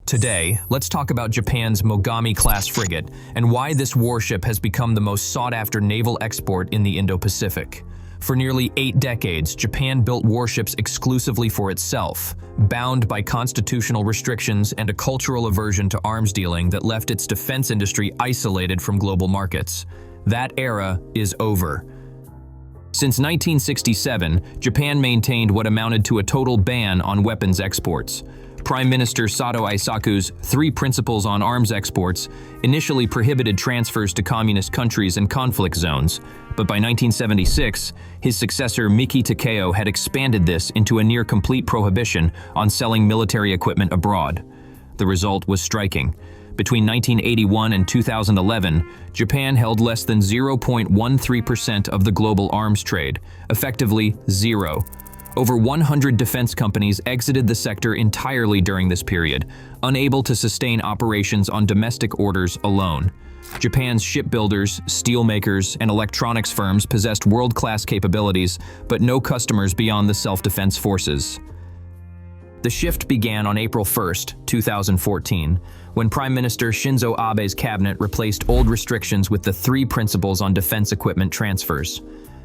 Today, let's talk about Japan's Mogami-class frigate and why this warship has become the most sought-after naval export in the Indo-Pacific. For nearly 8 decades, Japan built warships exclusively for itself, bound by constitutional restrictions and a cultural aversion to arms dealing that left its defense industry isolated from global markets. That era is over. Since 1967, Japan maintained what amounted to a total ban on weapons exports. Prime Minister Sato Eisaku's 3 principles on arms exports initially prohibited transfers to communist countries and conflict zones, but by 1976, his successor Miki Takeo had expanded this into a near-complete prohibition on selling military equipment abroad. The result was striking. Between 1981 and 2011, Japan held less than 0.13% of the global arms trade, effectively zero. Over 100 defense companies exited the sector entirely during this period, unable to sustain operations on domestic orders alone. Japan's shipbuilders, steelmakers, and electronics firms possessed world-class capabilities, but no customers beyond the self-defense forces. The shift began on April 1, 2014, when Prime Minister Shinzo Abe's cabinet replaced old restrictions with the 3 principles on defense equipment transfers.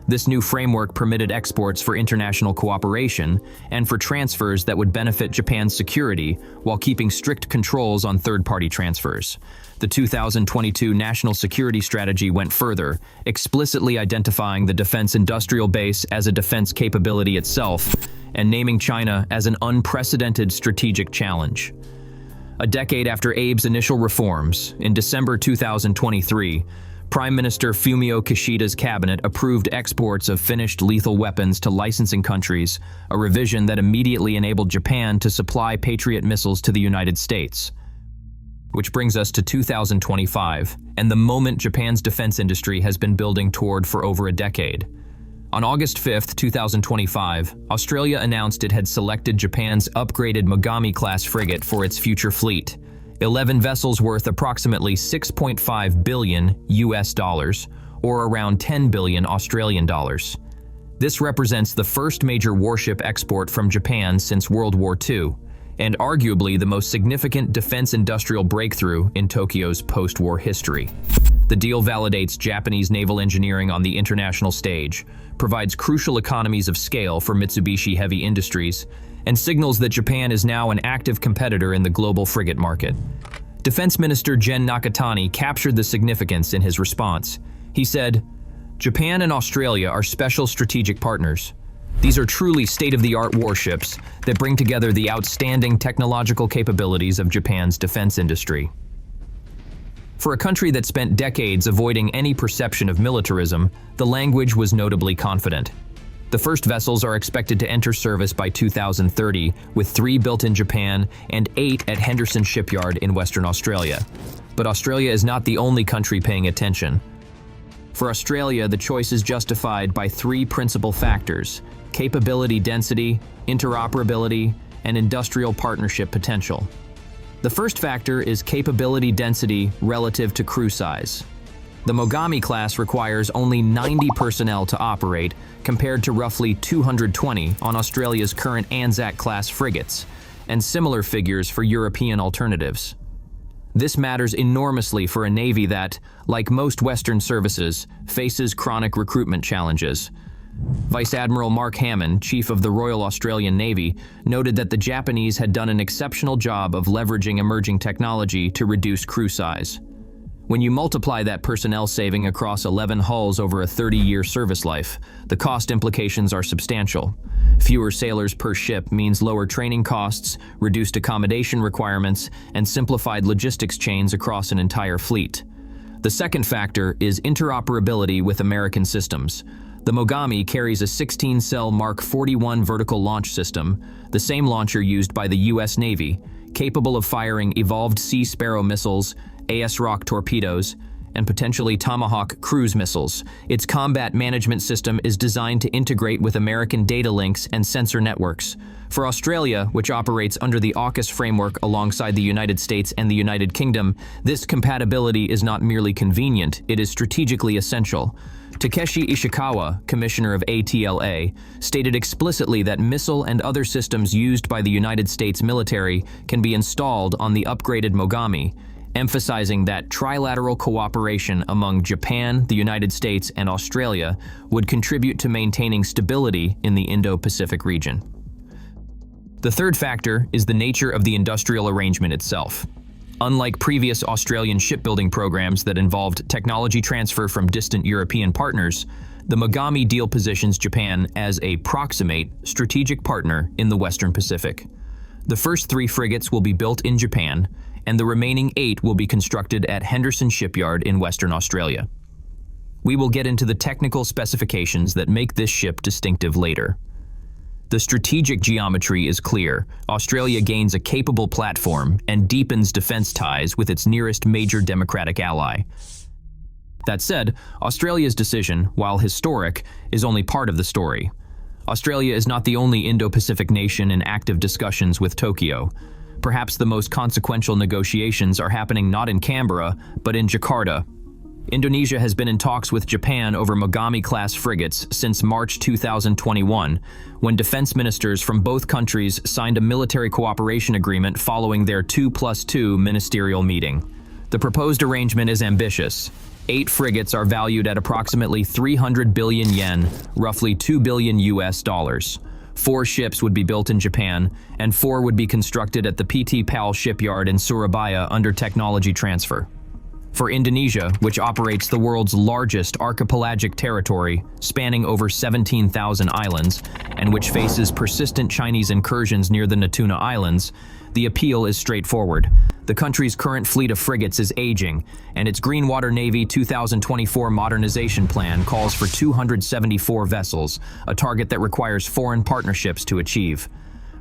This new framework permitted exports for international cooperation and for transfers that would benefit Japan's security while keeping strict controls on third-party transfers. The 2022 National Security Strategy went further, explicitly identifying the defense industrial base as a defense capability itself and naming China as an unprecedented strategic challenge. A decade after Abe's initial reforms, in December 2023, Prime Minister Fumio Kishida's cabinet approved exports of finished lethal weapons to licensing countries, a revision that immediately enabled Japan to supply Patriot missiles to the United States. Which brings us to 2025, and the moment Japan's defense industry has been building toward for over a decade. On August 5, 2025, Australia announced it had selected Japan's upgraded Mogami-class frigate for its future fleet. 11 vessels worth approximately $6.5 billion US dollars, or around 10 billion Australian dollars. This represents the first major warship export from Japan since World War II, and arguably the most significant defense industrial breakthrough in Tokyo's post-war history. The deal validates Japanese naval engineering on the international stage, provides crucial economies of scale for Mitsubishi Heavy Industries, and signals that Japan is now an active competitor in the global frigate market. Defense Minister Gen Nakatani captured the significance in his response. He said, "Japan and Australia are special strategic partners. These are truly state-of-the-art warships that bring together the outstanding technological capabilities of Japan's defense industry." For a country that spent decades avoiding any perception of militarism, the language was notably confident. The first vessels are expected to enter service by 2030, with 3 built in Japan and 8 at Henderson Shipyard in Western Australia. But Australia is not the only country paying attention. For Australia, the choice is justified by 3 principal factors: capability density, interoperability, and industrial partnership potential. The first factor is capability density relative to crew size. The Mogami-class requires only 90 personnel to operate, compared to roughly 220 on Australia's current Anzac-class frigates, and similar figures for European alternatives. This matters enormously for a Navy that, like most Western services, faces chronic recruitment challenges. Vice Admiral Mark Hammond, Chief of the Royal Australian Navy, noted that the Japanese had done an exceptional job of leveraging emerging technology to reduce crew size. When you multiply that personnel saving across 11 hulls over a 30-year service life, the cost implications are substantial. Fewer sailors per ship means lower training costs, reduced accommodation requirements, and simplified logistics chains across an entire fleet. The second factor is interoperability with American systems. The Mogami carries a 16-cell Mark 41 vertical launch system, the same launcher used by the U.S. Navy, capable of firing evolved Sea Sparrow missiles, AS-ROC torpedoes, and potentially Tomahawk cruise missiles. Its combat management system is designed to integrate with American data links and sensor networks. For Australia, which operates under the AUKUS framework alongside the United States and the United Kingdom, this compatibility is not merely convenient, it is strategically essential. Takeshi Ishikawa, commissioner of ATLA, stated explicitly that missile and other systems used by the United States military can be installed on the upgraded Mogami, emphasizing that trilateral cooperation among Japan, the United States, and Australia would contribute to maintaining stability in the Indo-Pacific region. The third factor is the nature of the industrial arrangement itself. Unlike previous Australian shipbuilding programs that involved technology transfer from distant European partners, the Mogami deal positions Japan as a proximate strategic partner in the Western Pacific. The first 3 frigates will be built in Japan, and the remaining 8 will be constructed at Henderson Shipyard in Western Australia. We will get into the technical specifications that make this ship distinctive later. The strategic geometry is clear. Australia gains a capable platform and deepens defense ties with its nearest major democratic ally. That said, Australia's decision, while historic, is only part of the story. Australia is not the only Indo-Pacific nation in active discussions with Tokyo. Perhaps the most consequential negotiations are happening not in Canberra, but in Jakarta. Indonesia has been in talks with Japan over Mogami-class frigates since March 2021, when defense ministers from both countries signed a military cooperation agreement following their 2+2 ministerial meeting. The proposed arrangement is ambitious. 8 frigates are valued at approximately 300 billion yen, roughly $2 billion US. 4 ships would be built in Japan, and 4 would be constructed at the PT PAL shipyard in Surabaya under technology transfer. For Indonesia, which operates the world's largest archipelagic territory, spanning over 17,000 islands, and which faces persistent Chinese incursions near the Natuna Islands, the appeal is straightforward. The country's current fleet of frigates is aging, and its Greenwater Navy 2024 modernization plan calls for 274 vessels, a target that requires foreign partnerships to achieve.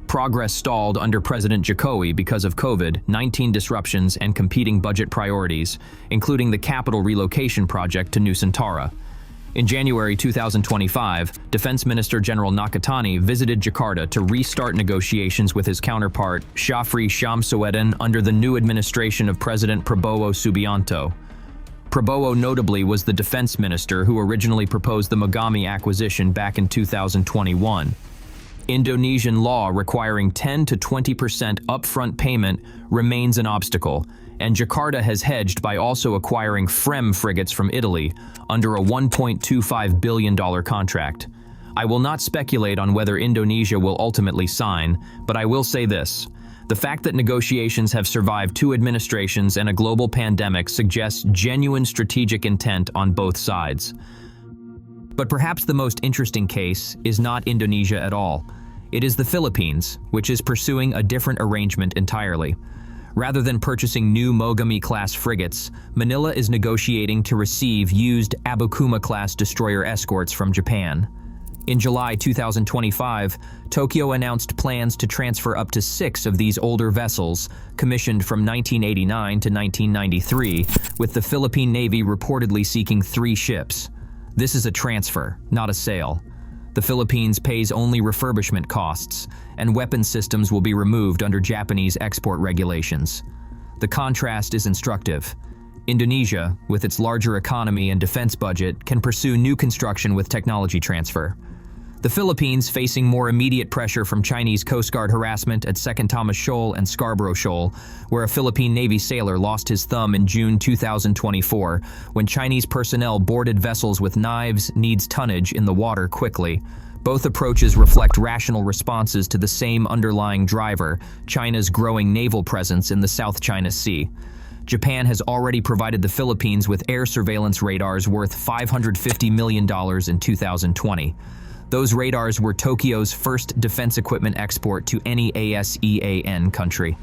Progress stalled under President Jokowi because of COVID-19 disruptions and competing budget priorities, including the capital relocation project to Nusantara. In January 2025, Defense Minister General Nakatani visited Jakarta to restart negotiations with his counterpart, Syafri Syamsuddin, under the new administration of President Prabowo Subianto. Prabowo notably was the defense minister who originally proposed the Mogami acquisition back in 2021. Indonesian law requiring 10 to 20% upfront payment remains an obstacle, and Jakarta has hedged by also acquiring FREM frigates from Italy under a $1.25 billion contract. I will not speculate on whether Indonesia will ultimately sign, but I will say this. The fact that negotiations have survived 2 administrations and a global pandemic suggests genuine strategic intent on both sides. But perhaps the most interesting case is not Indonesia at all. It is the Philippines, which is pursuing a different arrangement entirely. Rather than purchasing new Mogami-class frigates, Manila is negotiating to receive used Abukuma-class destroyer escorts from Japan. In July 2025, Tokyo announced plans to transfer up to 6 of these older vessels, commissioned from 1989 to 1993, with the Philippine Navy reportedly seeking 3 ships. This is a transfer, not a sale. The Philippines pays only refurbishment costs, and weapon systems will be removed under Japanese export regulations. The contrast is instructive. Indonesia, with its larger economy and defense budget, can pursue new construction with technology transfer. The Philippines, facing more immediate pressure from Chinese Coast Guard harassment at Second Thomas Shoal and Scarborough Shoal, where a Philippine Navy sailor lost his thumb in June 2024 when Chinese personnel boarded vessels with knives, needs tonnage in the water quickly. Both approaches reflect rational responses to the same underlying driver, China's growing naval presence in the South China Sea. Japan has already provided the Philippines with air surveillance radars worth $550 million in 2020. Those radars were Tokyo's first defense equipment export to any ASEAN country.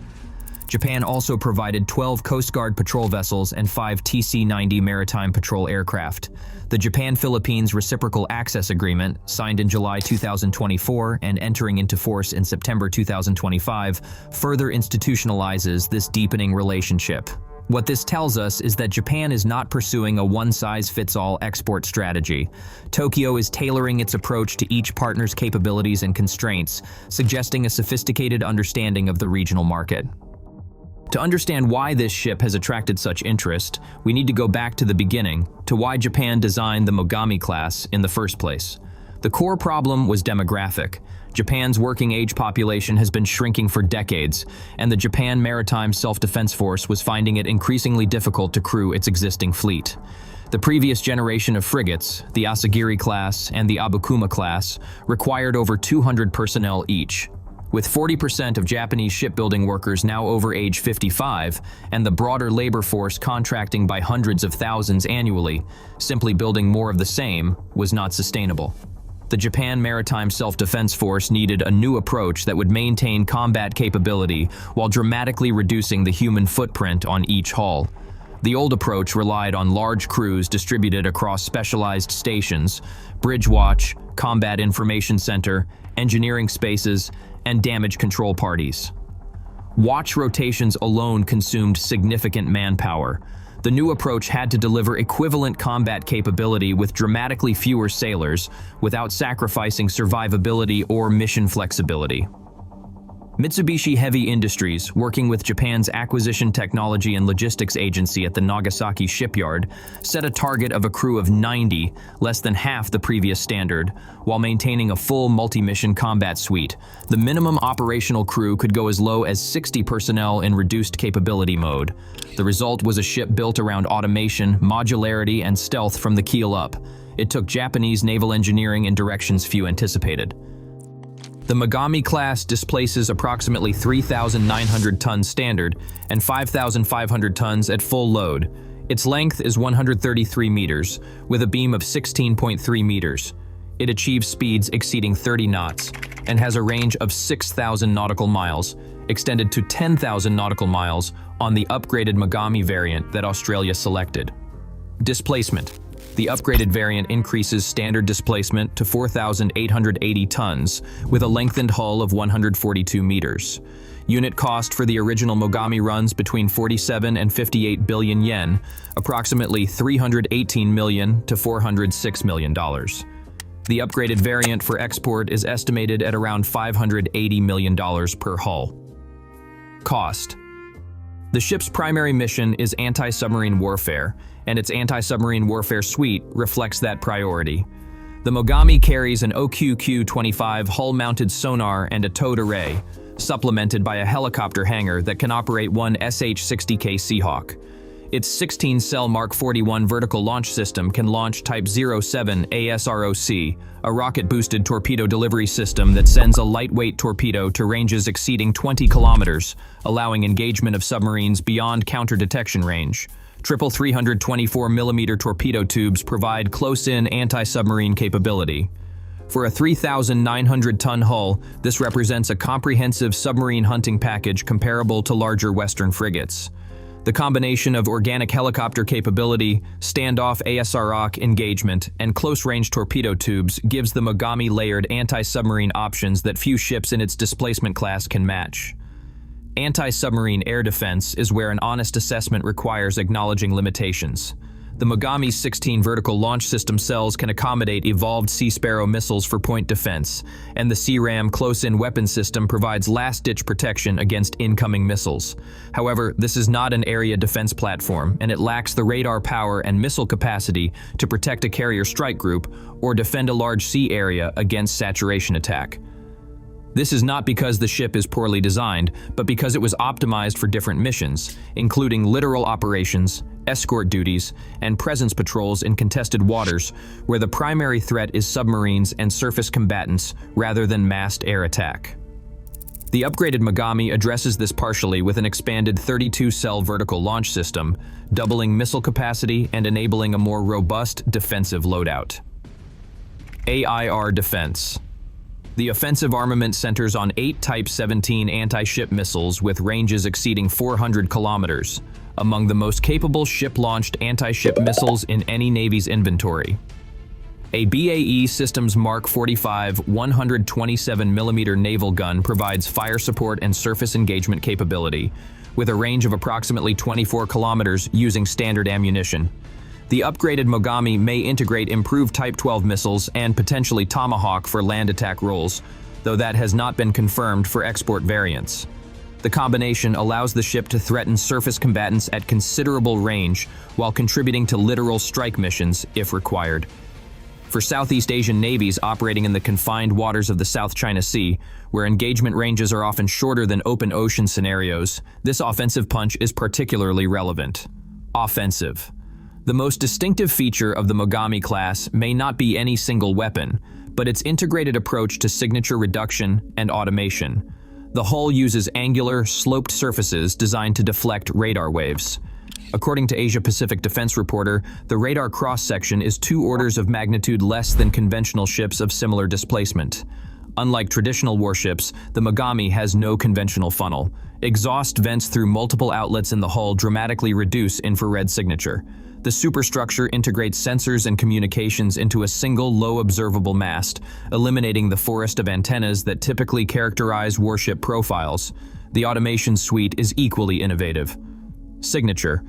Japan also provided 12 Coast Guard patrol vessels and 5 TC-90 maritime patrol aircraft. The Japan-Philippines Reciprocal Access Agreement, signed in July 2024 and entering into force in September 2025, further institutionalizes this deepening relationship. What this tells us is that Japan is not pursuing a one-size-fits-all export strategy. Tokyo is tailoring its approach to each partner's capabilities and constraints, suggesting a sophisticated understanding of the regional market. To understand why this ship has attracted such interest, we need to go back to the beginning, to why Japan designed the Mogami-class in the first place. The core problem was demographic. Japan's working-age population has been shrinking for decades, and the Japan Maritime Self-Defense Force was finding it increasingly difficult to crew its existing fleet. The previous generation of frigates, the Asagiri-class and the Abukuma-class, required over 200 personnel each. With 40% of Japanese shipbuilding workers now over age 55, and the broader labor force contracting by hundreds of thousands annually, simply building more of the same was not sustainable. The Japan Maritime Self-Defense Force needed a new approach that would maintain combat capability while dramatically reducing the human footprint on each hull. The old approach relied on large crews distributed across specialized stations, bridge watch, combat information center, engineering spaces, and damage control parties. Watch rotations alone consumed significant manpower. The new approach had to deliver equivalent combat capability with dramatically fewer sailors, without sacrificing survivability or mission flexibility. Mitsubishi Heavy Industries, working with Japan's Acquisition Technology and Logistics Agency at the Nagasaki shipyard, set a target of a crew of 90, less than half the previous standard, while maintaining a full multi-mission combat suite. The minimum operational crew could go as low as 60 personnel in reduced capability mode. The result was a ship built around automation, modularity, and stealth from the keel up. It took Japanese naval engineering in directions few anticipated. The Mogami-class displaces approximately 3,900 tons standard and 5,500 tons at full load. Its length is 133 meters, with a beam of 16.3 meters. It achieves speeds exceeding 30 knots and has a range of 6,000 nautical miles, extended to 10,000 nautical miles on the upgraded Mogami variant that Australia selected. Displacement. The upgraded variant increases standard displacement to 4,880 tons, with a lengthened hull of 142 meters. Unit cost for the original Mogami runs between 47 and 58 billion yen, approximately $318 million to $406 million. The upgraded variant for export is estimated at around $580 million per hull. Cost. The ship's primary mission is anti-submarine warfare, and its anti-submarine warfare suite reflects that priority. The Mogami carries an OQQ-25 hull-mounted sonar and a towed array, supplemented by a helicopter hangar that can operate one SH-60K Seahawk. Its 16-cell Mark 41 vertical launch system can launch Type 07 ASROC, a rocket-boosted torpedo delivery system that sends a lightweight torpedo to ranges exceeding 20 kilometers, allowing engagement of submarines beyond counter-detection range. Triple 324mm torpedo tubes provide close-in anti-submarine capability. For a 3,900-ton hull, this represents a comprehensive submarine hunting package comparable to larger Western frigates. The combination of organic helicopter capability, standoff ASROC engagement, and close-range torpedo tubes gives the Mogami layered anti-submarine options that few ships in its displacement class can match. Anti-submarine air defense is where an honest assessment requires acknowledging limitations. The Mogami's 16 vertical launch system cells can accommodate evolved Sea Sparrow missiles for point defense, and the CRAM close-in weapon system provides last-ditch protection against incoming missiles. However, this is not an area defense platform, and it lacks the radar power and missile capacity to protect a carrier strike group or defend a large sea area against saturation attack. This is not because the ship is poorly designed, but because it was optimized for different missions, including littoral operations, escort duties, and presence patrols in contested waters, where the primary threat is submarines and surface combatants rather than massed air attack. The upgraded Mogami addresses this partially with an expanded 32-cell vertical launch system, doubling missile capacity and enabling a more robust defensive loadout. AIR defense. The offensive armament centers on 8 Type 17 anti-ship missiles with ranges exceeding 400 kilometers, among the most capable ship-launched anti-ship missiles in any Navy's inventory. A BAE Systems Mark 45 127mm naval gun provides fire support and surface engagement capability, with a range of approximately 24 kilometers using standard ammunition. The upgraded Mogami may integrate improved Type 12 missiles and potentially Tomahawk for land attack roles, though that has not been confirmed for export variants. The combination allows the ship to threaten surface combatants at considerable range while contributing to littoral strike missions if required. For Southeast Asian navies operating in the confined waters of the South China Sea, where engagement ranges are often shorter than open ocean scenarios, this offensive punch is particularly relevant. Offensive. The most distinctive feature of the Mogami-class may not be any single weapon, but its integrated approach to signature reduction and automation. The hull uses angular, sloped surfaces designed to deflect radar waves. According to Asia-Pacific Defense Reporter, the radar cross-section is 2 orders of magnitude less than conventional ships of similar displacement. Unlike traditional warships, the Mogami has no conventional funnel. Exhaust vents through multiple outlets in the hull dramatically reduce infrared signature. The superstructure integrates sensors and communications into a single low-observable mast, eliminating the forest of antennas that typically characterize warship profiles. The automation suite is equally innovative. Signature.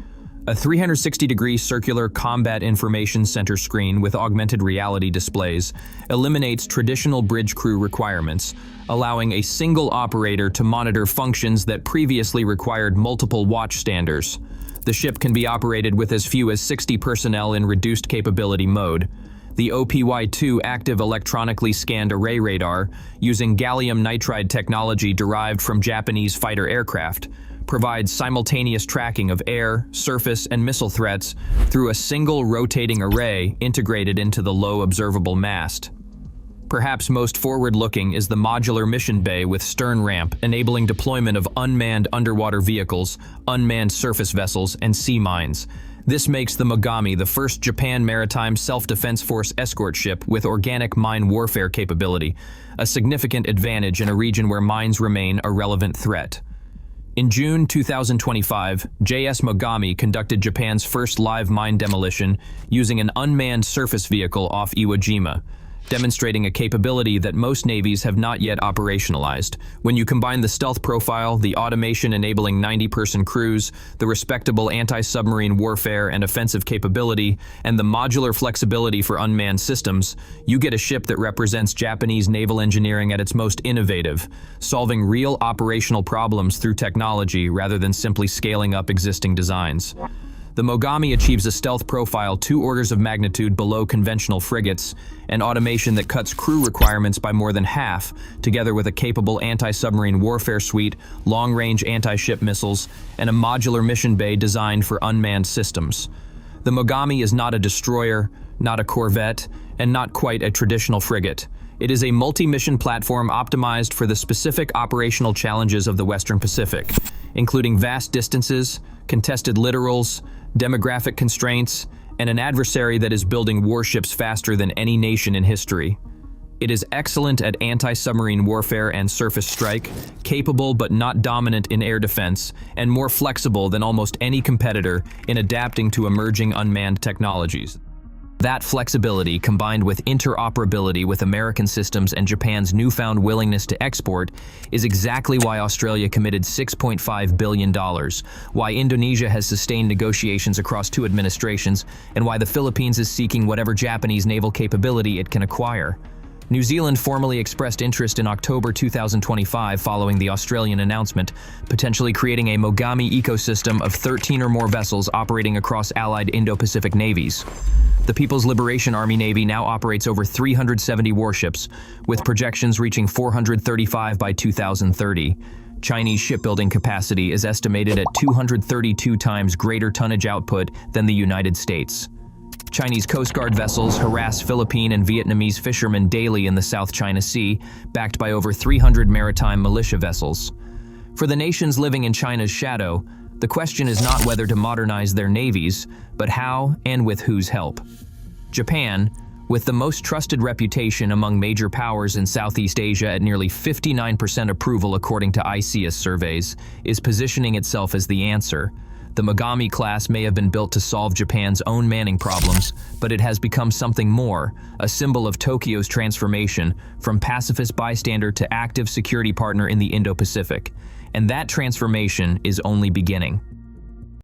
A 360-degree circular combat information center screen with augmented reality displays eliminates traditional bridge crew requirements, allowing a single operator to monitor functions that previously required multiple watchstanders. The ship can be operated with as few as 60 personnel in reduced capability mode. The OPY-2 active electronically scanned array radar, using gallium nitride technology derived from Japanese fighter aircraft, provides simultaneous tracking of air, surface, and missile threats through a single rotating array integrated into the low observable mast. Perhaps most forward-looking is the modular mission bay with stern ramp, enabling deployment of unmanned underwater vehicles, unmanned surface vessels, and sea mines. This makes the Mogami the first Japan Maritime Self-Defense Force escort ship with organic mine warfare capability, a significant advantage in a region where mines remain a relevant threat. In June 2025, JS Mogami conducted Japan's first live mine demolition using an unmanned surface vehicle off Iwo Jima, demonstrating a capability that most navies have not yet operationalized. When you combine the stealth profile, the automation enabling 90-person crews, the respectable anti-submarine warfare and offensive capability, and the modular flexibility for unmanned systems, you get a ship that represents Japanese naval engineering at its most innovative, solving real operational problems through technology rather than simply scaling up existing designs. The Mogami achieves a stealth profile 2 orders of magnitude below conventional frigates, and automation that cuts crew requirements by more than half, together with a capable anti-submarine warfare suite, long-range anti-ship missiles, and a modular mission bay designed for unmanned systems. The Mogami is not a destroyer, not a corvette, and not quite a traditional frigate. It is a multi-mission platform optimized for the specific operational challenges of the Western Pacific, including vast distances, contested littorals, demographic constraints, and an adversary that is building warships faster than any nation in history. It is excellent at anti-submarine warfare and surface strike, capable but not dominant in air defense, and more flexible than almost any competitor in adapting to emerging unmanned technologies. That flexibility, combined with interoperability with American systems and Japan's newfound willingness to export, is exactly why Australia committed $6.5 billion, why Indonesia has sustained negotiations across 2 administrations, and why the Philippines is seeking whatever Japanese naval capability it can acquire. New Zealand formally expressed interest in October 2025 following the Australian announcement, potentially creating a Mogami ecosystem of 13 or more vessels operating across allied Indo-Pacific navies. The People's Liberation Army Navy now operates over 370 warships, with projections reaching 435 by 2030. Chinese shipbuilding capacity is estimated at 232 times greater tonnage output than the United States. Chinese Coast Guard vessels harass Philippine and Vietnamese fishermen daily in the South China Sea, backed by over 300 maritime militia vessels. For the nations living in China's shadow, the question is not whether to modernize their navies, but how and with whose help. Japan, with the most trusted reputation among major powers in Southeast Asia at nearly 59% approval according to ICEAS surveys, is positioning itself as the answer. The Mogami-class may have been built to solve Japan's own manning problems, but it has become something more, a symbol of Tokyo's transformation from pacifist bystander to active security partner in the Indo-Pacific. And that transformation is only beginning.